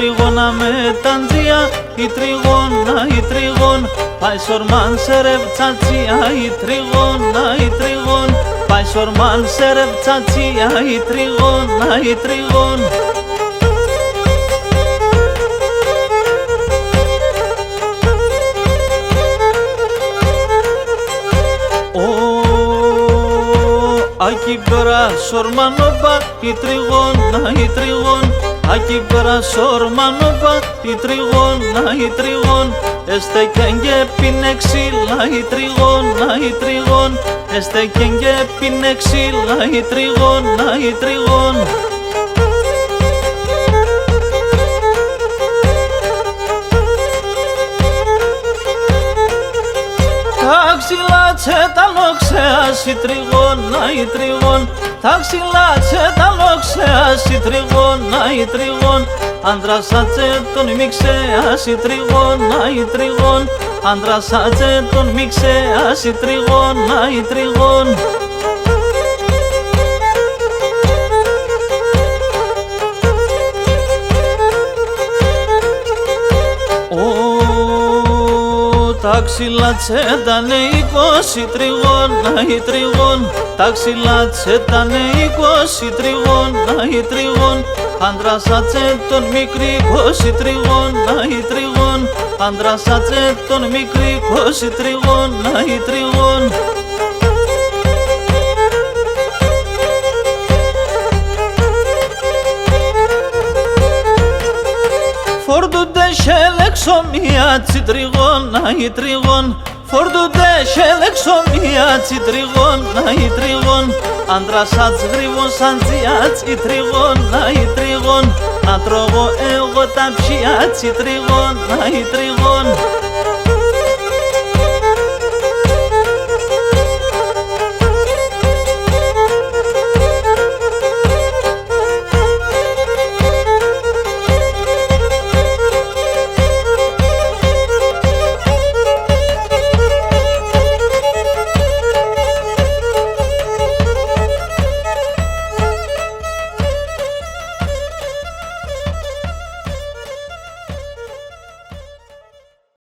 τριγώνα με ταντζία, η τριγών, πάει σορμάν σε ρευτσατσία, η τριγών, πάει σορμάν σε ρευτσατσία, η τριγών. Aquí πέρα σορμανόπα, η τριγών, aquí πέρα σορμανόπα, η τριγών, εστεκεν και πίνε ξύλα, η τριγών, εστεκεν και πίνε ξύλα, η τριγών. Τα ξύλα τα λόξεας, η τριγών, τα ξύλα τα λόξεας, η τριγών, ανδράσατσε τον μίξεας, η τριγών, ανδράσατσε τον μίξεας, η τριγών. Τα ξύλα τσέτανε 20 τριγών, τα ξύλα τσέτανε 20 τριγών, ανδράσατσε τον μικρή 20 τριγών, ανδράσατσε τον μικρή 20 τριγών. Φορτούνται σελεξομία τριγών, φορτούνται σελεξομία τριγών, ανδράσατς γρήγον σαν τζιάτς, η τριγών, να τρώγω εγώ τα ψιάτς, η τριγών.